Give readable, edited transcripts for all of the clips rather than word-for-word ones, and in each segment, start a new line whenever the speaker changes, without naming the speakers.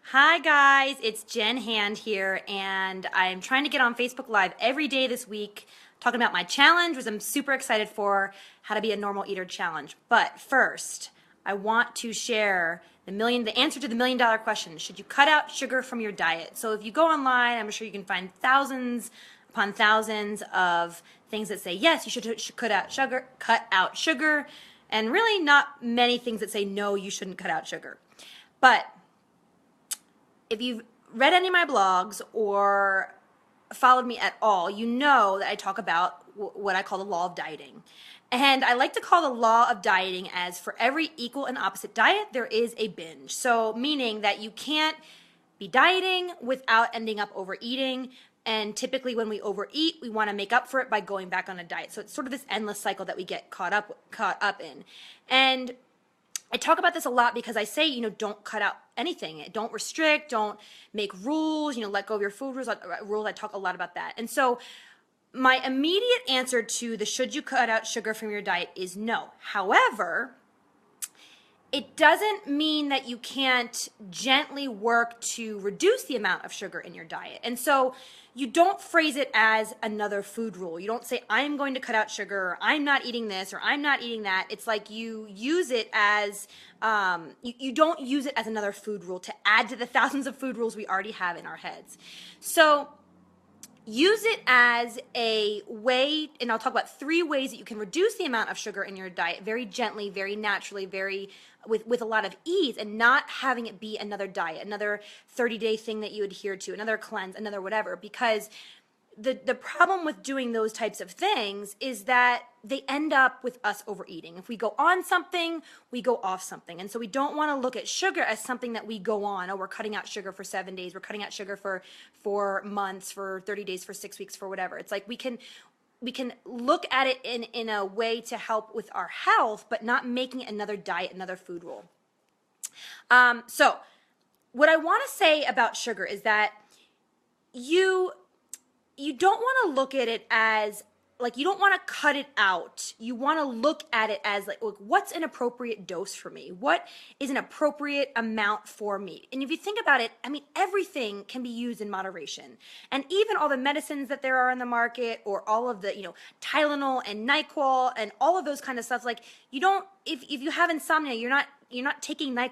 Hi guys, it's Jen Hand here, and I'm trying to get on Facebook Live every day this week talking about my challenge, which I'm super excited for, how to be a normal eater challenge. But first, I want to share the answer to the $1,000,000 question. Should you cut out sugar from your diet? So if you go online, I'm sure you can find thousands upon thousands of things that say yes, you should cut out sugar, and really not many things that say no, you shouldn't cut out sugar. But if you've read any of my blogs or followed me at all, you know that I talk about what I call the law of dieting. And I like to call the law of dieting as for every equal and opposite diet, there is a binge. So meaning that you can't be dieting without ending up overeating. And typically when we overeat, we want to make up for it by going back on a diet. So it's sort of this endless cycle that we get caught up in. And I talk about this a lot because I say, don't cut out anything. Don't restrict, don't make rules, let go of your food rules. I talk a lot about that. And so my immediate answer to the should you cut out sugar from your diet is no. However, it doesn't mean that you can't gently work to reduce the amount of sugar in your diet. And so you don't phrase it as another food rule. You don't say, I'm going to cut out sugar, or I'm not eating this, or I'm not eating that. It's like you use it as, you don't use it as another food rule to add to the thousands of food rules we already have in our heads. So use it as a way, and I'll talk about 3 ways that you can reduce the amount of sugar in your diet very gently, very naturally, with a lot of ease, and not having it be another diet, another 30-day thing that you adhere to, another cleanse, another whatever. Because the problem with doing those types of things is that they end up with us overeating. If we go on something, we go off something. And so we don't want to look at sugar as something that we go on. Oh, we're cutting out sugar for 7 days. We're cutting out sugar for 4 months, for 30 days, for 6 weeks, for whatever. It's like we can look at it in a way to help with our health, but not making it another diet, another food rule. So what I want to say about sugar is that you don't want to look at it as like, you don't want to cut it out. You want to look at it as like, what's an appropriate dose for me? What is an appropriate amount for me? And if you think about it, I mean, everything can be used in moderation. And even all the medicines that there are in the market, or all of the, Tylenol and NyQuil and all of those kind of stuff, like, you don't, if you have insomnia, you're not taking NyQuil.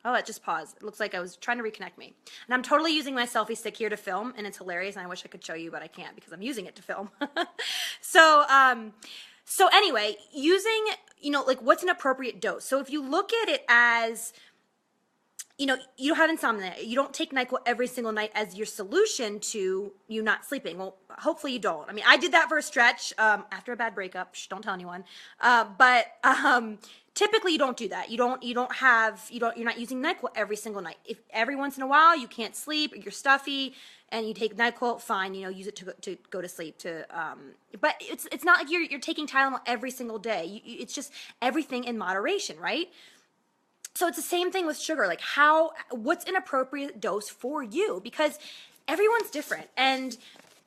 Oh, it just paused. It looks like I was trying to reconnect me. And I'm totally using my selfie stick here to film, and it's hilarious, and I wish I could show you, but I can't because I'm using it to film. So anyway, using, like, what's an appropriate dose? So if you look at it as, you have insomnia, you don't take NyQuil every single night as your solution to you not sleeping. Well, hopefully you don't. I mean, I did that for a stretch after a bad breakup. Shh, don't tell anyone. But typically you don't do that. You're not using NyQuil every single night. If every once in a while you can't sleep, or you're stuffy, and you take NyQuil, fine, use it to go to sleep. But it's not like you're taking Tylenol every single day. It's just everything in moderation, right? So it's the same thing with sugar. Like, what's an appropriate dose for you? Because everyone's different, and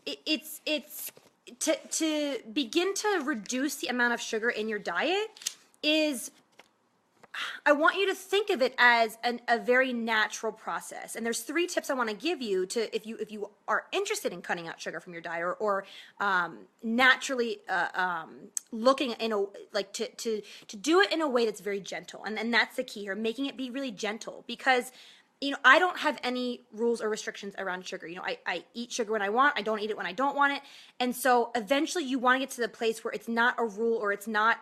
it's to begin to reduce the amount of sugar in your diet is, I want you to think of it as a very natural process. And there's 3 tips I want to give you to, if you are interested in cutting out sugar from your diet, or naturally looking to do it in a way that's very gentle. And that's the key here, making it be really gentle, because I don't have any rules or restrictions around sugar. I eat sugar when I want. I don't eat it when I don't want it. And so eventually you want to get to the place where it's not a rule, or it's not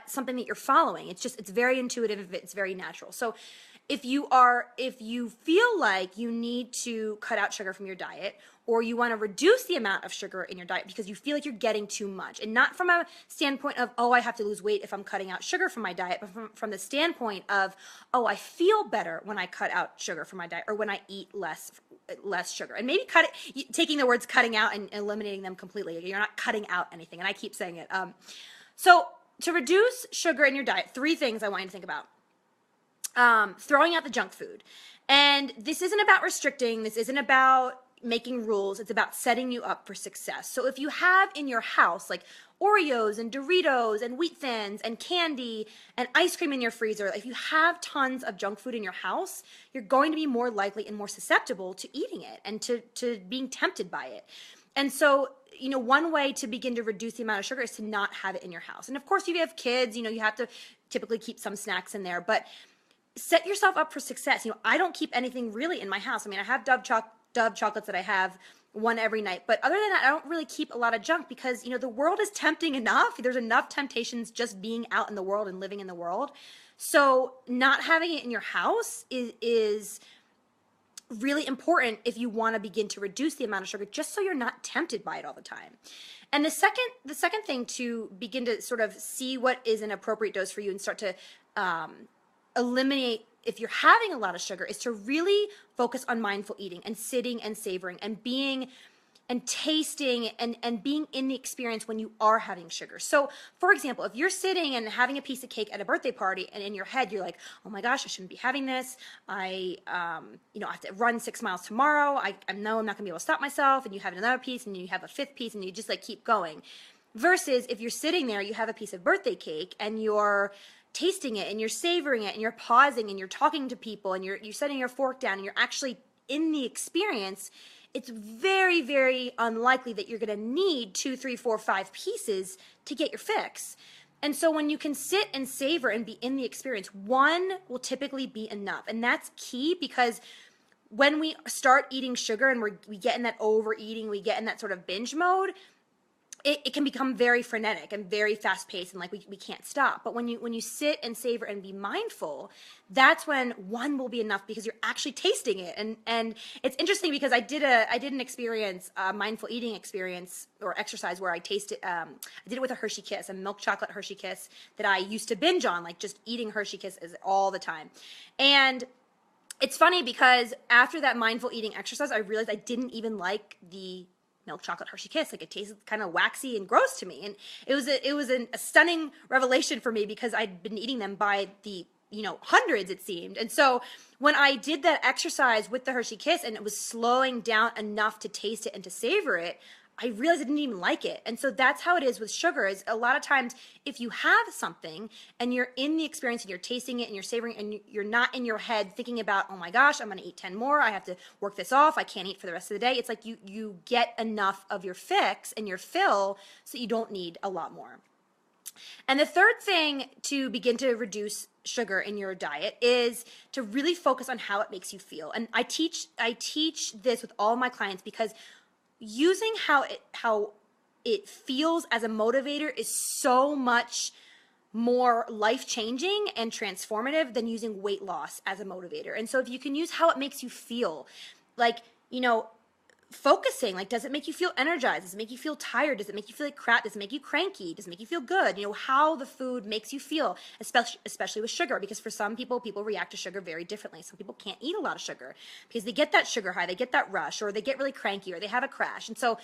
something that you're following. It's very intuitive. It's very natural. So if you feel like you need to cut out sugar from your diet, or you want to reduce the amount of sugar in your diet because you feel like you're getting too much, and not from a standpoint of, oh, I have to lose weight if I'm cutting out sugar from my diet, but from the standpoint of, oh, I feel better when I cut out sugar from my diet, or when I eat less sugar. And maybe taking the words cutting out and eliminating them completely. You're not cutting out anything, and I keep saying it. So to reduce sugar in your diet, 3 things I want you to think about. Throwing out the junk food. And this isn't about restricting. This isn't about, making rules. It's about setting you up for success. So if you have in your house like Oreos and Doritos and Wheat Thins and candy and ice cream in your freezer, if you have tons of junk food in your house, you're going to be more likely and more susceptible to eating it and to being tempted by it. And so, one way to begin to reduce the amount of sugar is to not have it in your house. And of course, if you have kids, you have to typically keep some snacks in there, but set yourself up for success. I don't keep anything really in my house. I mean, I have Dove chocolates that I have one every night, but other than that, I don't really keep a lot of junk because, the world is tempting enough. There's enough temptations just being out in the world and living in the world. So not having it in your house is really important if you want to begin to reduce the amount of sugar, just so you're not tempted by it all the time. And the second thing to begin to sort of see what is an appropriate dose for you and start to eliminate if you're having a lot of sugar is to really focus on mindful eating and sitting and savoring and being and tasting and being in the experience when you are having sugar. So, for example, if you're sitting and having a piece of cake at a birthday party and in your head you're like, oh my gosh, I shouldn't be having this. I have to run 6 miles tomorrow. I know I'm not gonna be able to stop myself. And you have another piece and you have a fifth piece and you just like keep going. Versus if you're sitting there, you have a piece of birthday cake and you're tasting it and you're savoring it and you're pausing and you're talking to people and you're setting your fork down and you're actually in the experience. It's very, very unlikely that you're going to need 2, 3, 4, 5 pieces to get your fix. And so when you can sit and savor and be in the experience, one will typically be enough. And that's key because when we start eating sugar and we get in that overeating, we get in that sort of binge mode, it can become very frenetic and very fast paced and like we can't stop. But when you sit and savor and be mindful, that's when one will be enough because you're actually tasting it. And it's interesting because I did an experience, a mindful eating experience or exercise where I tasted, I did it with a Hershey Kiss, a milk chocolate Hershey Kiss that I used to binge on, like just eating Hershey Kisses all the time. And it's funny because after that mindful eating exercise, I realized I didn't even like the milk chocolate Hershey Kiss. Like it tasted kind of waxy and gross to me. And it was a stunning revelation for me because I'd been eating them by the, hundreds it seemed. And so when I did that exercise with the Hershey Kiss and it was slowing down enough to taste it and to savor it, I realized I didn't even like it. And so that's how it is with sugar. Is a lot of times if you have something and you're in the experience and you're tasting it and you're savoring and you're not in your head thinking about, oh my gosh, I'm going to eat 10 more. I have to work this off. I can't eat for the rest of the day. It's like you get enough of your fix and your fill so you don't need a lot more. And the third thing to begin to reduce sugar in your diet is to really focus on how it makes you feel. And I teach this with all my clients because using how it feels as a motivator is so much more life-changing and transformative than using weight loss as a motivator. And so if you can use how it makes you feel, like, focusing, like, does it make you feel energized? Does it make you feel tired? Does it make you feel like crap? Does it make you cranky? Does it make you feel good? How the food makes you feel, especially with sugar, because for some people react to sugar very differently. Some people can't eat a lot of sugar because they get that sugar high, they get that rush, or they get really cranky, or they have a crash. And so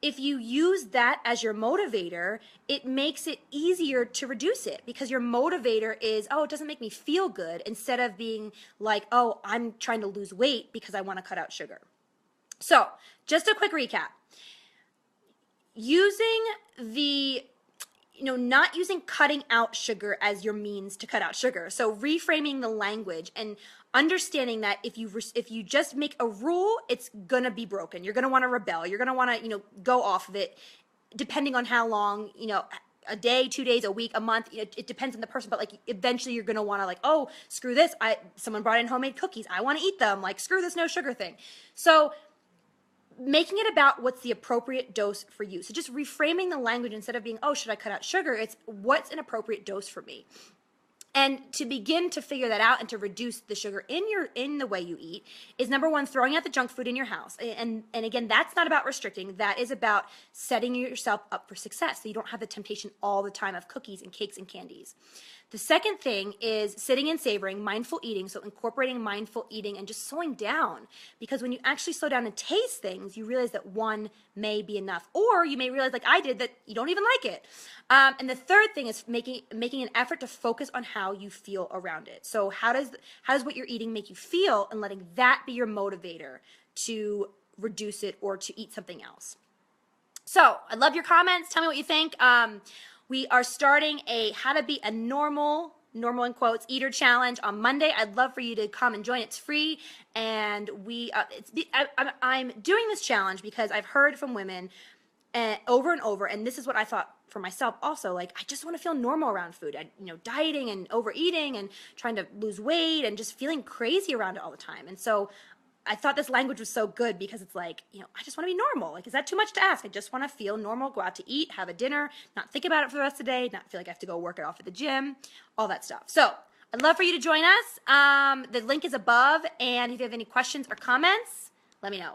if you use that as your motivator, it makes it easier to reduce it because your motivator is, oh, it doesn't make me feel good, instead of being like, oh, I'm trying to lose weight because I want to cut out sugar. So just a quick recap. Using not using cutting out sugar as your means to cut out sugar. So reframing the language and understanding that if you just make a rule, it's going to be broken. You're going to want to rebel. You're going to want to, go off of it depending on how long, a day, 2 days, a week, a month, it depends on the person, but like eventually you're going to want to like, oh, screw this. Someone brought in homemade cookies. I want to eat them. Like, screw this no sugar thing. So making it about what's the appropriate dose for you. So just reframing the language instead of being, oh, should I cut out sugar? It's what's an appropriate dose for me. And to begin to figure that out and to reduce the sugar in the way you eat is, number one, throwing out the junk food in your house. And again, that's not about restricting. That is about setting yourself up for success so you don't have the temptation all the time of cookies and cakes and candies. The second thing is sitting and savoring, mindful eating, so incorporating mindful eating and just slowing down. Because when you actually slow down and taste things, you realize that one may be enough. Or you may realize, like I did, that you don't even like it. And the third thing is making an effort to focus on how you feel around it. So how does what you're eating make you feel, and letting that be your motivator to reduce it or to eat something else. So I love your comments. Tell me what you think. We are starting a how to be a normal in quotes eater challenge on Monday. I'd love for you to come and join. It's free, and I'm doing this challenge because I've heard from women over and over, and this is what I thought for myself also. Like, I just want to feel normal around food. Dieting and overeating and trying to lose weight and just feeling crazy around it all the time. And so I thought this language was so good because it's like, I just want to be normal. Like, is that too much to ask? I just want to feel normal, go out to eat, have a dinner, not think about it for the rest of the day, not feel like I have to go work it off at the gym, all that stuff. So I'd love for you to join us. The link is above, and if you have any questions or comments, let me know.